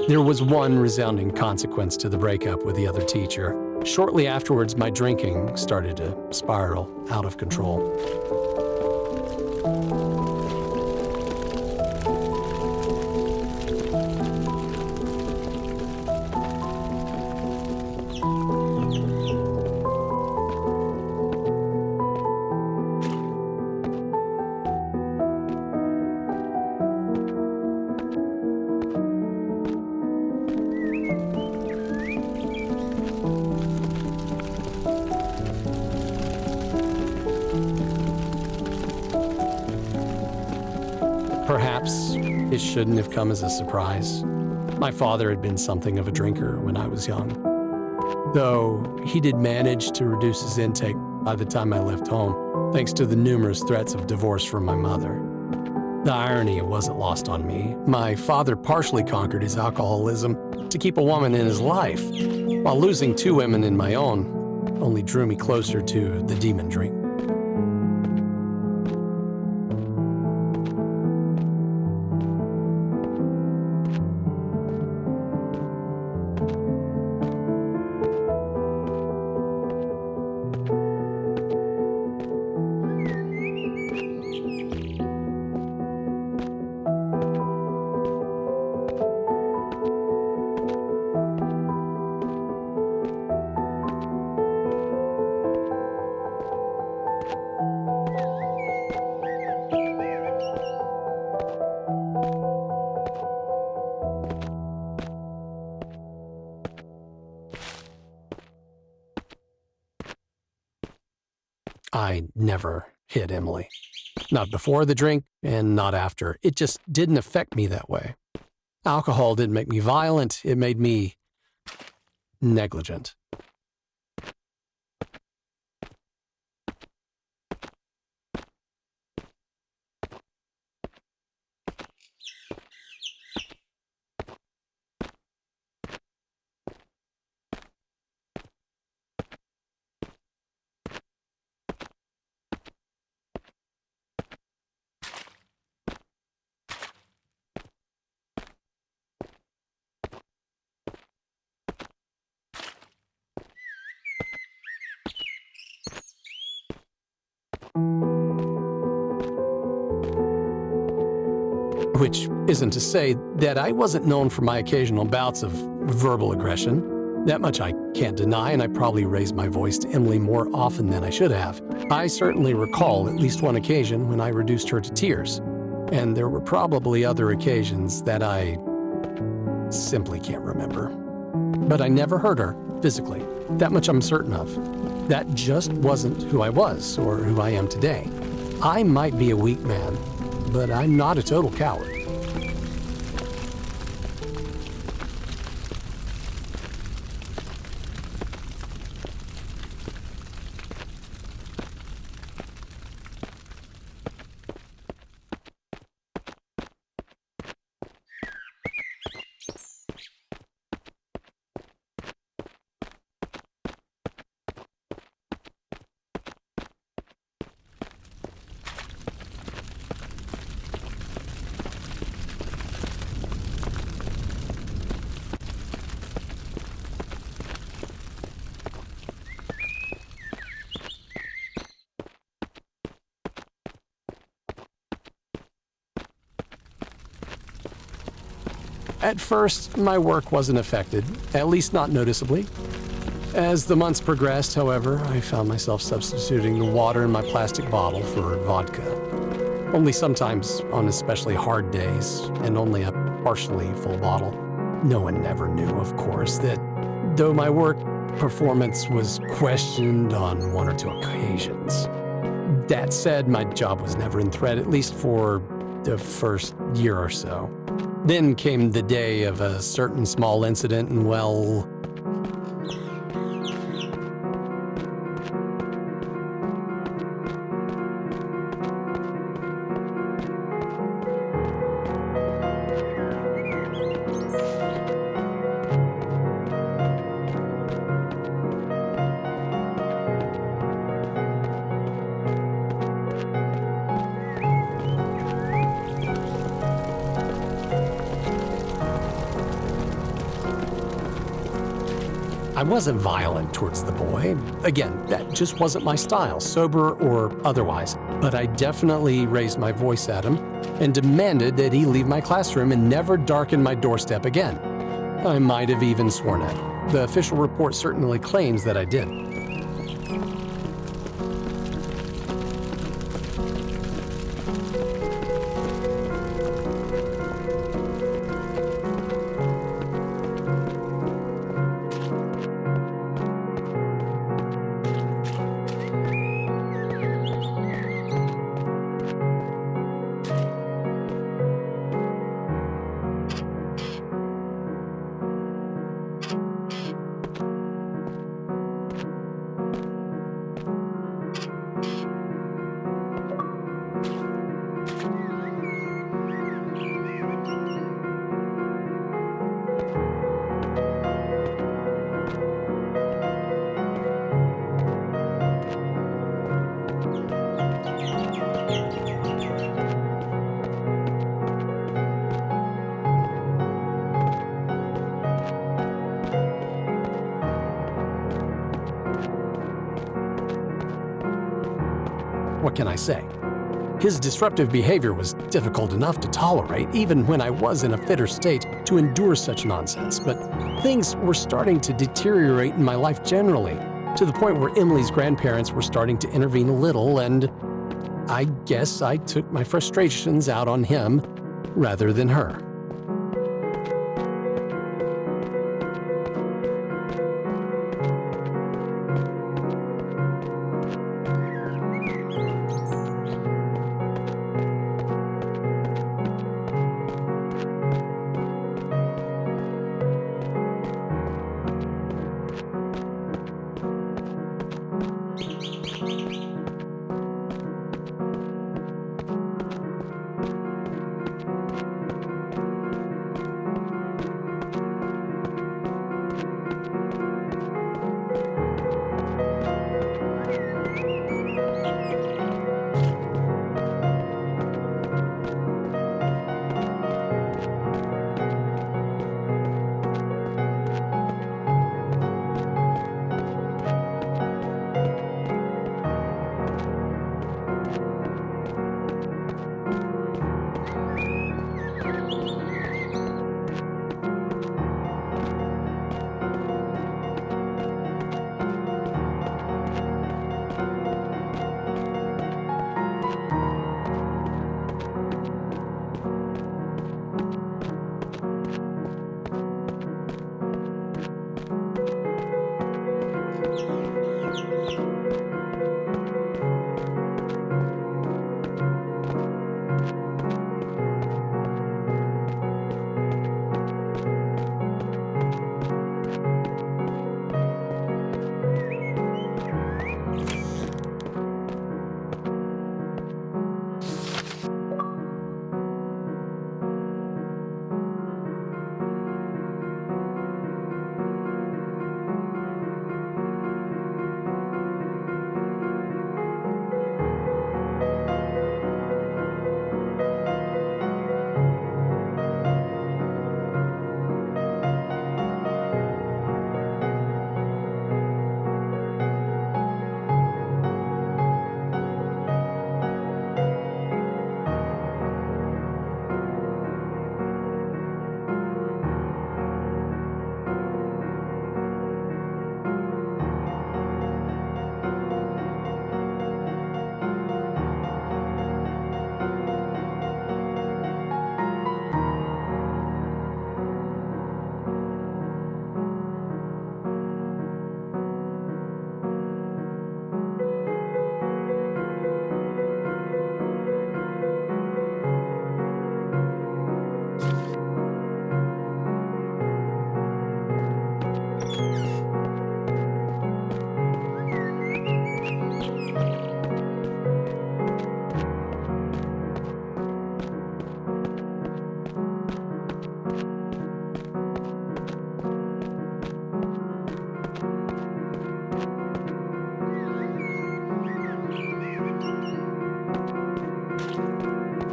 There was one resounding consequence to the breakup with the other teacher. Shortly afterwards, my drinking started to spiral out of control. Perhaps it shouldn't have come as a surprise. My father had been something of a drinker when I was young, though he did manage to reduce his intake by the time I left home, thanks to the numerous threats of divorce from my mother. The irony wasn't lost on me. My father partially conquered his alcoholism to keep a woman in his life, while losing 2 women in my own only drew me closer to the demon drink. I never hit Emily. Not before the drink and not after. It just didn't affect me that way. Alcohol didn't make me violent. It made me negligent. Which isn't to say that I wasn't known for my occasional bouts of verbal aggression. That much I can't deny, and I probably raised my voice to Emily more often than I should have. I certainly recall at least one occasion when I reduced her to tears, and there were probably other occasions that I simply can't remember. But I never hurt her physically. That much I'm certain of. That just wasn't who I was or who I am today. I might be a weak man, but I'm not a total coward. At first, my work wasn't affected, at least not noticeably. As the months progressed, however, I found myself substituting the water in my plastic bottle for vodka. Only sometimes on especially hard days, and only a partially full bottle. No one ever knew, of course, that though my work performance was questioned on one or two occasions. That said, my job was never in threat, at least for the first year or so. Then came the day of a certain small incident, and well, I wasn't violent towards the boy. Again, that just wasn't my style, sober or otherwise. But I definitely raised my voice at him and demanded that he leave my classroom and never darken my doorstep again. I might have even sworn at him. The official report certainly claims that I did. What can I say? His disruptive behavior was difficult enough to tolerate, even when I was in a fitter state to endure such nonsense. But things were starting to deteriorate in my life generally, to the point where Emily's grandparents were starting to intervene a little, and I guess I took my frustrations out on him rather than her.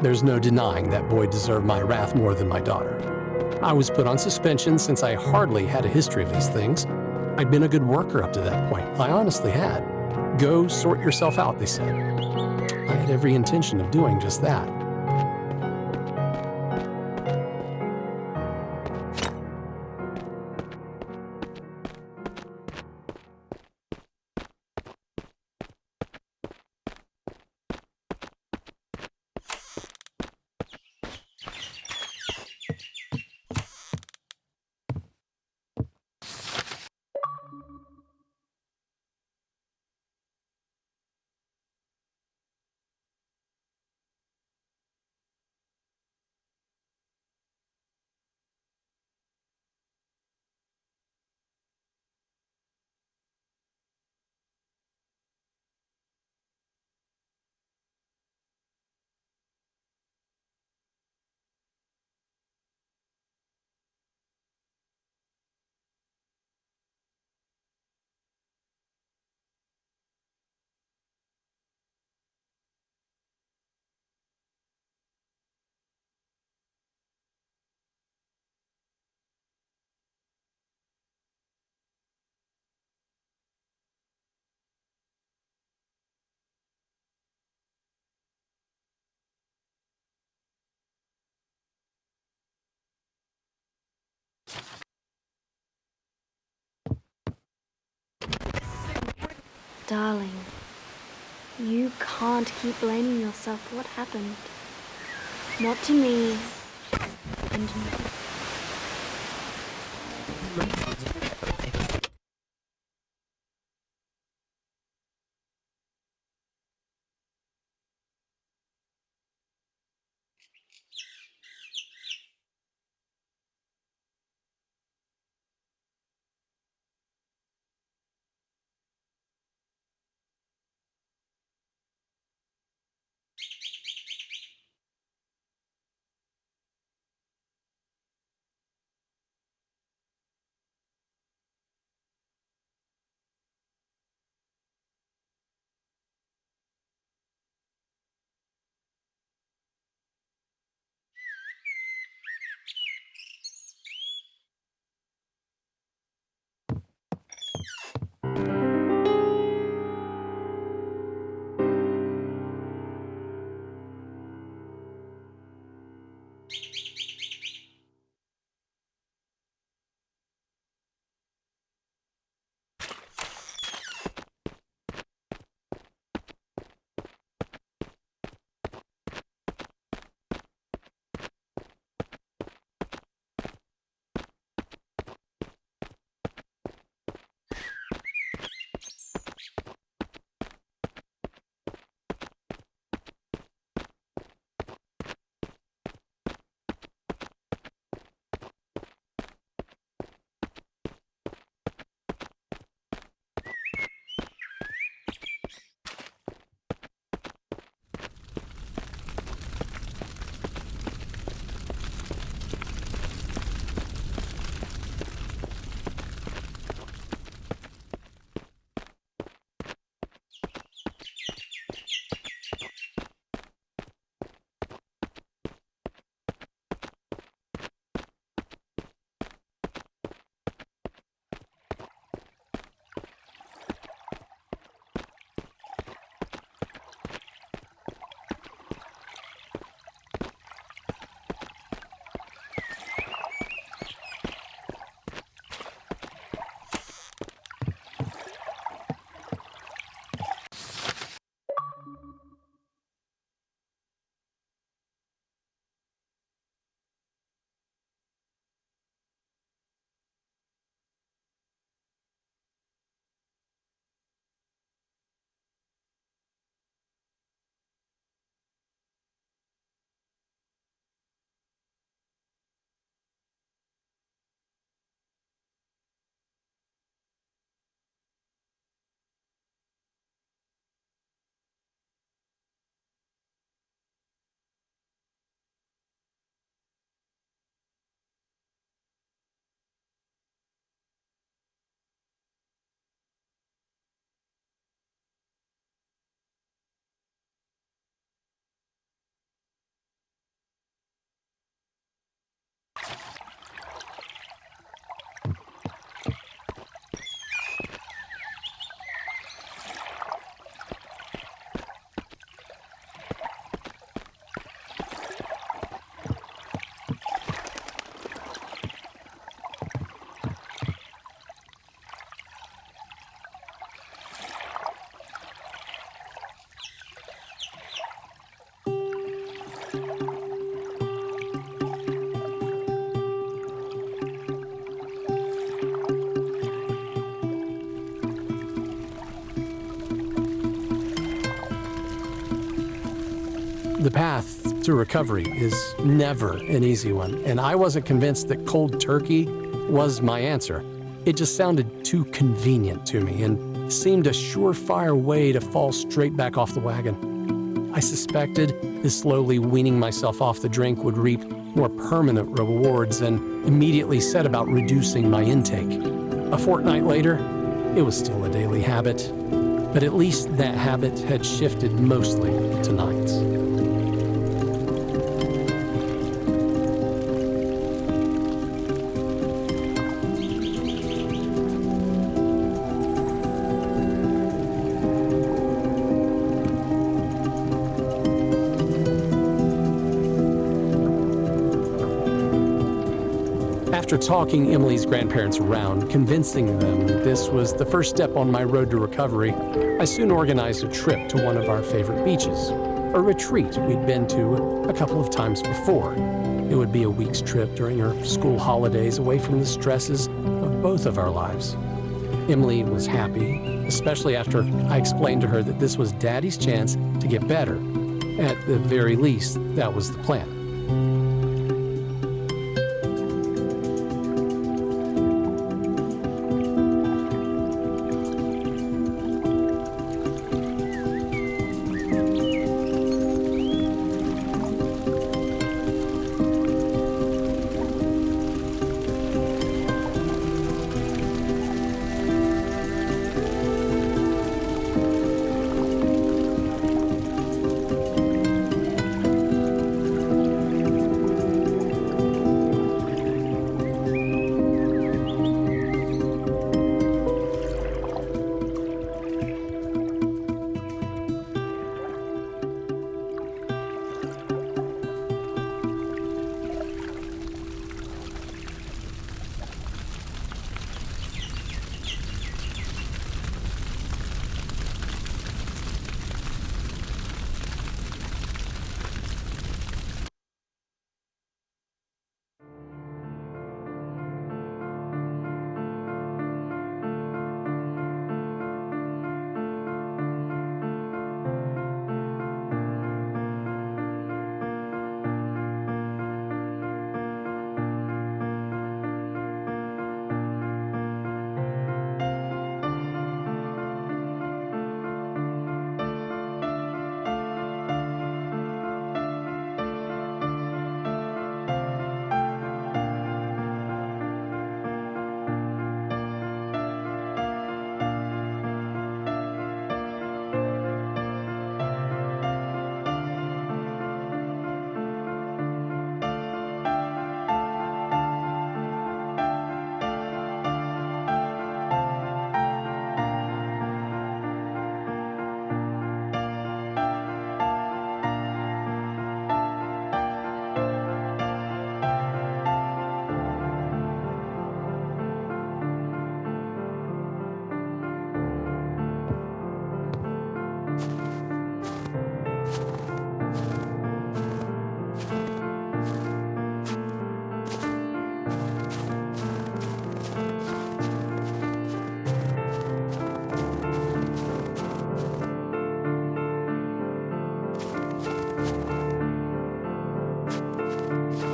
There's no denying that boy deserved my wrath more than my daughter. I was put on suspension since I hardly had a history of these things. I'd been a good worker up to that point. I honestly had. Go sort yourself out, they said. I had every intention of doing just that. Darling, you can't keep blaming yourself for what happened. Not to me, and me. The path to recovery is never an easy one, and I wasn't convinced that cold turkey was my answer. It just sounded too convenient to me and seemed a surefire way to fall straight back off the wagon. I suspected that slowly weaning myself off the drink would reap more permanent rewards and immediately set about reducing my intake. A fortnight later, it was still a daily habit, but at least that habit had shifted mostly to nights. After talking Emily's grandparents around, convincing them this was the first step on my road to recovery, I soon organized a trip to one of our favorite beaches, a retreat we'd been to a couple of times before. It would be a week's trip during her school holidays away from the stresses of both of our lives. Emily was happy, especially after I explained to her that this was Daddy's chance to get better. At the very least, that was the plan.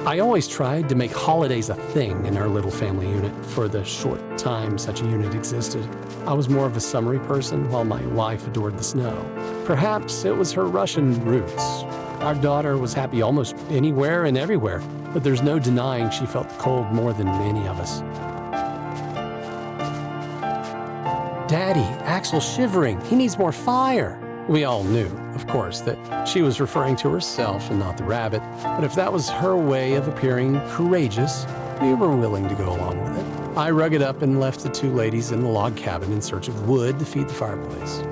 I always tried to make holidays a thing in our little family unit for the short time such a unit existed. I was more of a summery person while my wife adored the snow. Perhaps it was her Russian roots. Our daughter was happy almost anywhere and everywhere, but there's no denying she felt the cold more than any of us. Daddy, Axel's shivering. He needs more fire. We all knew, of course, that she was referring to herself and not the rabbit, but if that was her way of appearing courageous, we were willing to go along with it. I rug it up and left the two ladies in the log cabin in search of wood to feed the fireplace.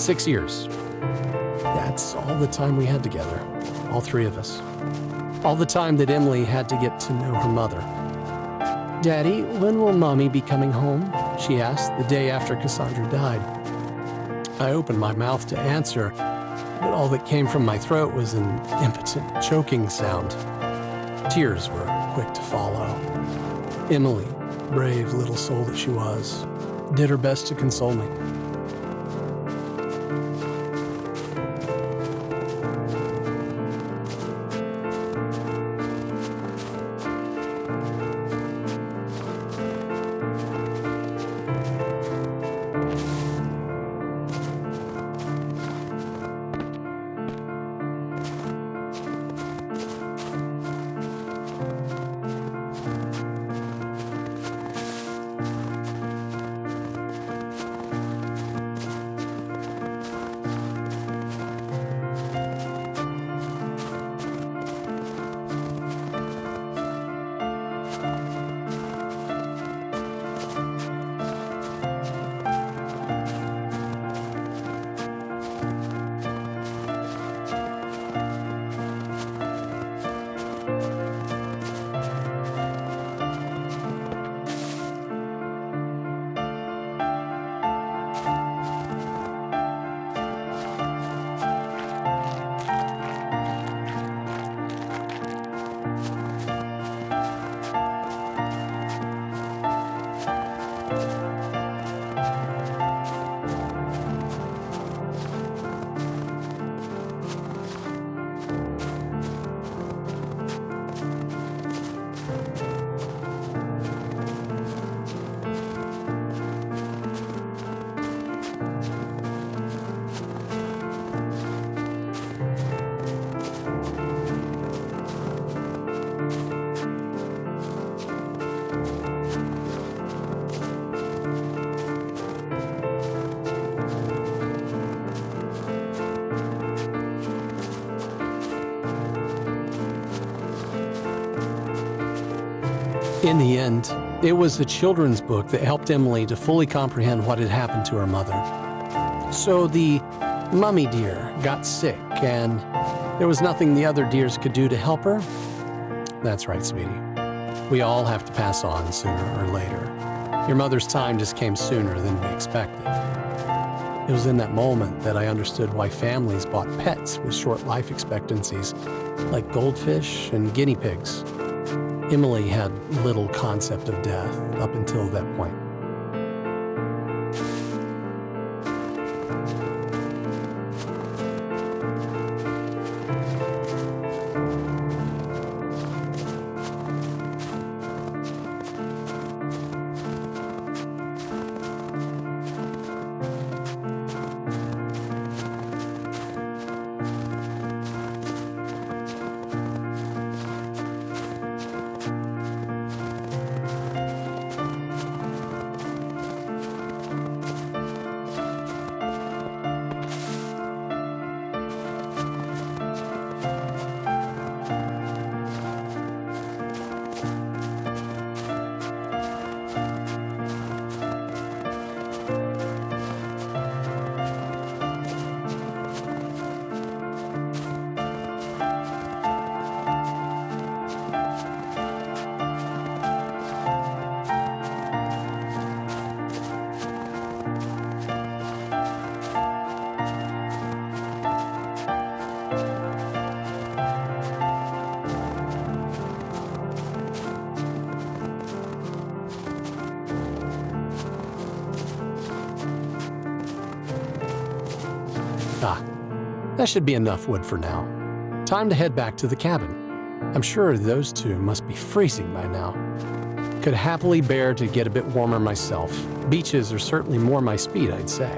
6 years. That's all the time we had together, all three of us. All the time that Emily had to get to know her mother. "Daddy, when will Mommy be coming home?" she asked the day after Cassandra died. I opened my mouth to answer, but all that came from my throat was an impotent choking sound. Tears were quick to follow. Emily, brave little soul that she was, did her best to console me. In the end, it was the children's book that helped Emily to fully comprehend what had happened to her mother. So the mummy deer got sick, and there was nothing the other deers could do to help her? That's right, sweetie. We all have to pass on sooner or later. Your mother's time just came sooner than we expected. It was in that moment that I understood why families bought pets with short life expectancies, like goldfish and guinea pigs. Emily had little concept of death up until that point. That should be enough wood for now. Time to head back to the cabin. I'm sure those two must be freezing by now. Could happily bear to get a bit warmer myself. Beaches are certainly more my speed, I'd say.